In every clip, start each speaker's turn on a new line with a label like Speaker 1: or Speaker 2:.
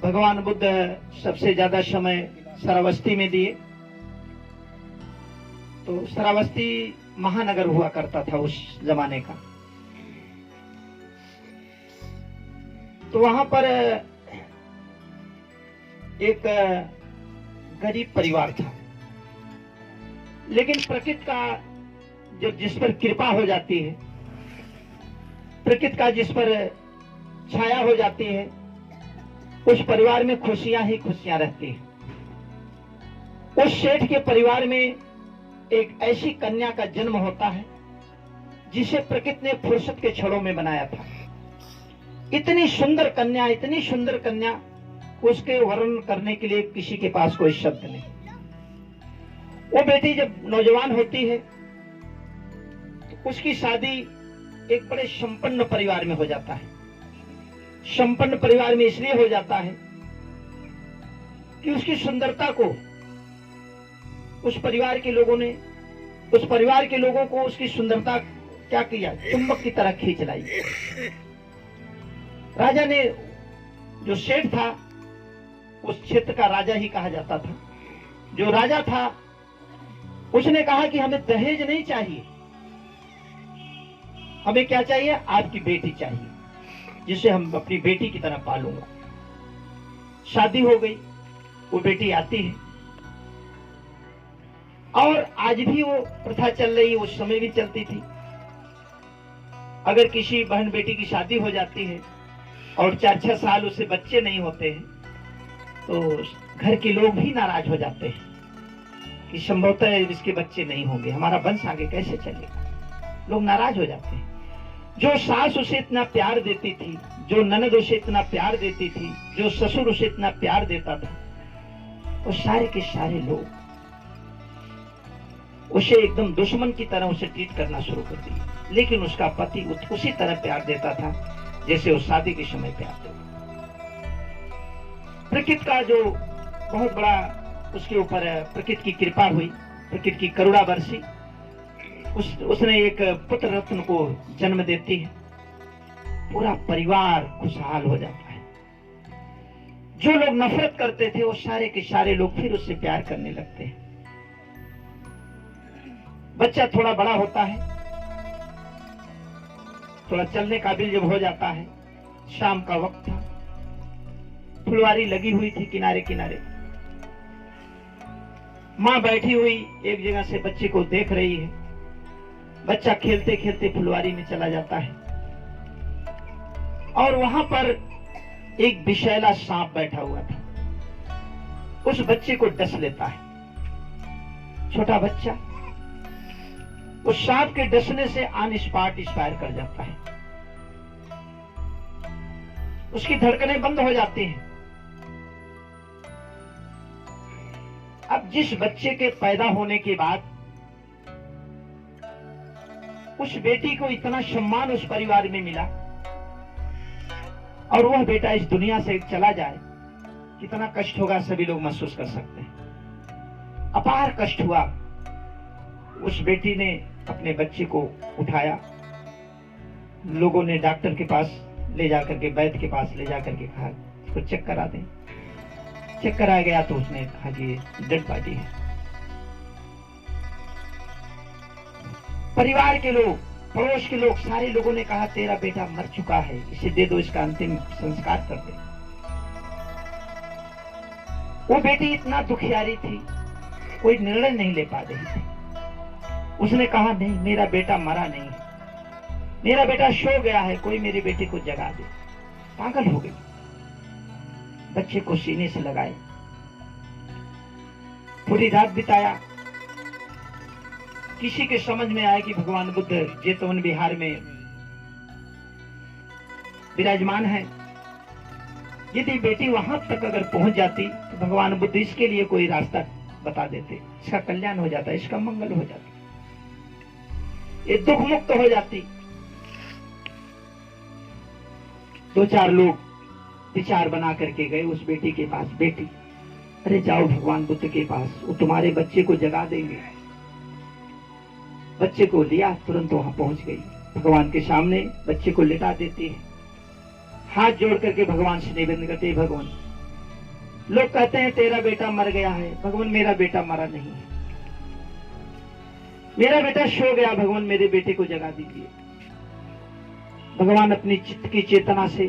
Speaker 1: भगवान बुद्ध सबसे ज्यादा समय श्रावस्ती में दिए। तो श्रावस्ती महानगर हुआ करता था उस जमाने का। तो वहां पर एक गरीब परिवार था, लेकिन प्रकृति का जब जिस पर कृपा हो जाती है, प्रकृति का जिस पर छाया हो जाती है, उस परिवार में खुशियां ही खुशियां रहती हैं। उस सेठ के परिवार में एक ऐसी कन्या का जन्म होता है जिसे प्रकृति ने फुर्सत के छड़ों में बनाया था। इतनी सुंदर कन्या, इतनी सुंदर कन्या, उसके वर्णन करने के लिए किसी के पास कोई शब्द नहीं। वो बेटी जब नौजवान होती है तो उसकी शादी एक बड़े संपन्न परिवार में हो जाता है। संपन्न परिवार में इसलिए हो जाता है कि उसकी सुंदरता को उस परिवार के लोगों को उसकी सुंदरता क्या किया, चुंबक की तरह खींच लाई। राजा ने, जो सेठ था उस क्षेत्र का राजा ही कहा जाता था, जो राजा था उसने कहा कि हमें दहेज नहीं चाहिए, हमें क्या चाहिए, आपकी बेटी चाहिए जिसे हम अपनी बेटी की तरह पालूंगा। शादी हो गई, वो बेटी आती है और आज भी वो प्रथा चल रही है, उस समय भी चलती थी। अगर किसी बहन बेटी की शादी हो जाती है और 4-6 साल उससे बच्चे नहीं होते हैं तो घर के लोग भी नाराज हो जाते हैं कि संभवतः इसके बच्चे नहीं होंगे, हमारा वंश आगे कैसे चलेगा। लोग नाराज हो जाते हैं। जो सास उसे इतना प्यार देती थी, जो ननद उसे इतना प्यार देती थी, जो ससुर उसे इतना प्यार देता था, वो सारे के सारे लोग उसे एकदम दुश्मन की तरह उसे ट्रीट करना शुरू कर दिया। लेकिन उसका पति उसी तरह प्यार देता था जैसे उस शादी के समय प्यार देता। प्रकृति का जो बहुत बड़ा उसके ऊपर प्रकृति की कृपा हुई, प्रकृति की करुणा बरसी, उसने एक पुत्र रत्न को जन्म देती है। पूरा परिवार खुशहाल हो जाता है। जो लोग नफरत करते थे वो सारे के सारे लोग फिर उससे प्यार करने लगते हैं। बच्चा थोड़ा बड़ा होता है, थोड़ा चलने काबिल जब हो जाता है, शाम का वक्त था, फुलवारी लगी हुई थी किनारे किनारे। माँ बैठी हुई एक जगह से बच्चे को देख रही है। बच्चा खेलते खेलते फुलवारी में चला जाता है और वहां पर एक विषैला सांप बैठा हुआ था। उस बच्चे को डस लेता है। छोटा बच्चा उस सांप के डसने से ऑन स्पॉट एक्सपायर कर जाता है। उसकी धड़कनें बंद हो जाती हैं। अब जिस बच्चे के पैदा होने के बाद उस बेटी को इतना सम्मान उस परिवार में मिला और वह बेटा इस दुनिया से चला जाए, कितना कष्ट होगा सभी लोग महसूस कर सकते हैं। अपार कष्ट हुआ। उस बेटी ने अपने बच्चे को उठाया, लोगों ने डॉक्टर के पास ले जाकर के, वैद्य के पास ले जाकर के कहा इसको चेक करा दें। चेक कराया गया तो उसने कहा कि डेड बॉडी है। परिवार के लोग, पड़ोस के लोग, सारे लोगों ने कहा तेरा बेटा मर चुका है, इसे दे दो, इसका अंतिम संस्कार कर दे। वो बेटी इतना दुखियारी थी, कोई निर्णय नहीं ले पा रही थी। उसने कहा नहीं, मेरा बेटा मरा नहीं, मेरा बेटा सो गया है, कोई मेरी बेटी को जगा दे। पागल हो गई। बच्चे को सीने से लगाए, पूरी रात बिताया। किसी के समझ में आया कि भगवान बुद्ध जेतवन बिहार में विराजमान है, यदि बेटी वहां तक अगर पहुंच जाती तो भगवान बुद्ध इसके लिए कोई रास्ता बता देते, इसका कल्याण हो जाता, इसका मंगल हो जाता, ये दुख मुक्त हो जाती। 2-4 लोग विचार बना करके गए उस बेटी के पास। बेटी, अरे जाओ भगवान बुद्ध के पास, वो तुम्हारे बच्चे को जगा देंगे। बच्चे को लिया, तुरंत वहां पहुंच गई। भगवान के सामने बच्चे को लिटा देती है, हाथ जोड़ करके भगवान से निवेदन करते हैं, भगवान लोग कहते हैं तेरा बेटा मर गया है। भगवान मेरा बेटा मरा नहीं है, मेरा बेटा सो गया। भगवान मेरे बेटे को जगा दीजिए। भगवान अपनी चित्त की चेतना से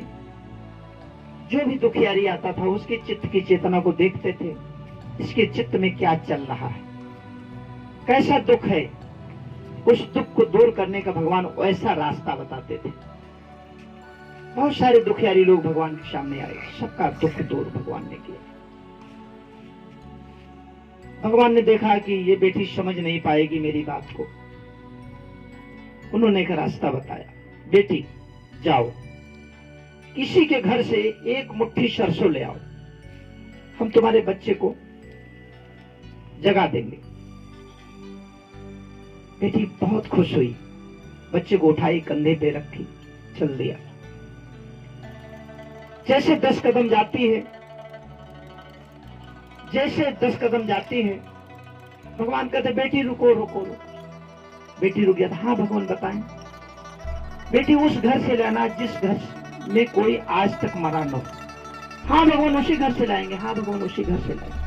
Speaker 1: जो भी दुखियारी आता था उसके चित्त की चेतना को देखते थे, इसके चित्त में क्या चल रहा है, कैसा दुख है। उस दुख को दूर करने का भगवान ऐसा रास्ता बताते थे। बहुत सारे दुखियारी लोग भगवान के सामने आए, सबका दुख दूर भगवान ने किया। भगवान ने देखा कि ये बेटी समझ नहीं पाएगी मेरी बात को। उन्होंने एक रास्ता बताया, बेटी जाओ किसी के घर से एक मुट्ठी सरसों ले आओ, हम तुम्हारे बच्चे को जगा देंगे। बेटी बहुत खुश हुई, बच्चे को उठाई, कंधे पे रखी, चल दिया। जैसे 10 कदम जाती है, जैसे 10 कदम जाती है, भगवान कहते बेटी रुको रुको रुको। बेटी रुक गया था। हाँ भगवान बताएं। बेटी उस घर से लाना जिस घर में कोई आज तक मरा न हो। हाँ भगवान उसी घर से लाएंगे। हाँ भगवान उसी घर से लाएंगे।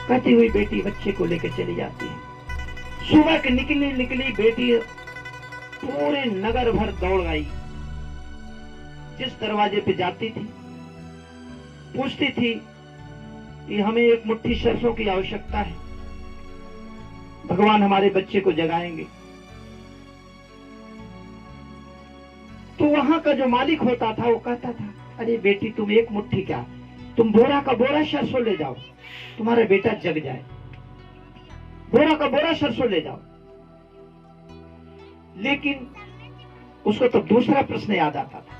Speaker 1: कहती हुई बेटी बच्चे को लेकर चली जाती है। सुबह के निकली बेटी पूरे नगर भर दौड़ गई। जिस दरवाजे पे जाती थी पूछती थी कि हमें एक मुट्ठी सरसों की आवश्यकता है, भगवान हमारे बच्चे को जगाएंगे। तो वहां का जो मालिक होता था वो कहता था, अरे बेटी तुम एक मुट्ठी क्या, तुम बोरा का बोरा सरसों ले जाओ, तुम्हारा बेटा जग जाए। बोरा का बोरा सरसों ले जाओ। लेकिन उसको तो दूसरा प्रश्न याद आता था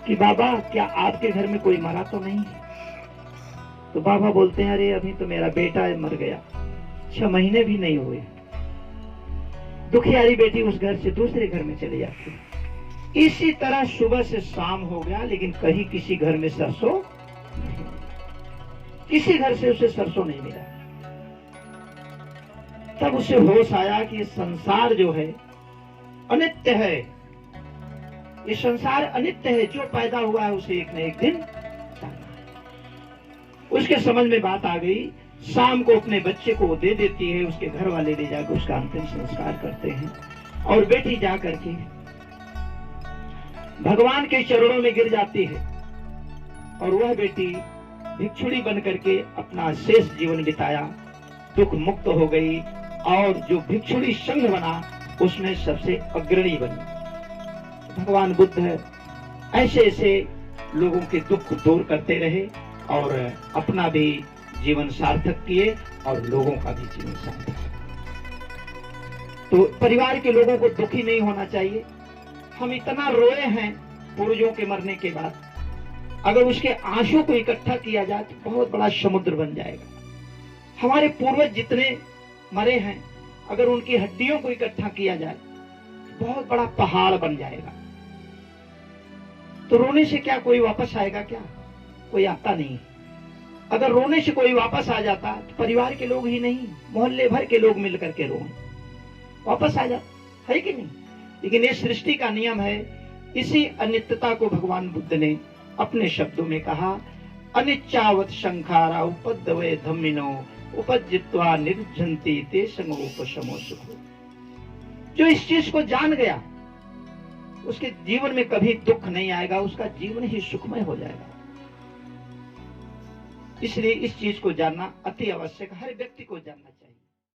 Speaker 1: कि बाबा क्या आपके घर में कोई मरा तो नहीं है? तो बाबा बोलते हैं, अरे अभी तो मेरा बेटा मर गया, 6 महीने भी नहीं हुए। दुखियारी बेटी उस घर से दूसरे घर में चली जाती है। इसी तरह सुबह से शाम हो गया, लेकिन कहीं किसी घर में सरसों नहीं, किसी घर से उसे सरसों नहीं मिला। तब उसे होश आया कि ये संसार जो है अनित्य है, ये संसार अनित्य है, जो पैदा हुआ है उसे एक न एक दिन जाना है। उसके समझ में बात आ गई। शाम को अपने बच्चे को वो दे देती है, उसके घर वाले ले जाकर उसका अंतिम संस्कार करते हैं और बेटी जा करके भगवान के चरणों में गिर जाती है। और वह बेटी भिक्षुणी बन करके अपना शेष जीवन बिताया, दुख मुक्त हो गई और जो भिक्षुणी संघ बना उसमें सबसे अग्रणी बनी। भगवान बुद्ध ऐसे ऐसे लोगों के दुख दूर करते रहे और अपना भी जीवन सार्थक किए और लोगों का भी जीवन सार्थक। तो परिवार के लोगों को दुखी नहीं होना चाहिए। हम इतना रोए हैं पूर्वजों के मरने के बाद, अगर उसके आंसू को इकट्ठा किया जाए तो बहुत बड़ा समुद्र बन जाएगा। हमारे पूर्वज जितने मरे हैं, अगर उनकी हड्डियों को इकट्ठा किया जाए तो बहुत बड़ा पहाड़ बन जाएगा। तो रोने से क्या कोई वापस आएगा? क्या कोई आता नहीं। अगर रोने से कोई वापस आ जाता तो परिवार के लोग ही नहीं, मोहल्ले भर के लोग मिलकर के रोए, वापस आ जाता है कि नहीं? लेकिन ये सृष्टि का नियम है। इसी अनित्यता को भगवान बुद्ध ने अपने शब्दों में कहा, अनिच्चावत संखारा उपद्रवे धम्मिनो उपजित्वा निर्जन्ति ते संगोपशमो सुखो। जो इस चीज को जान गया उसके जीवन में कभी दुख नहीं आएगा, उसका जीवन ही सुखमय हो जाएगा। इसलिए इस चीज को जानना अति आवश्यक, हर व्यक्ति को जानना चाहिए।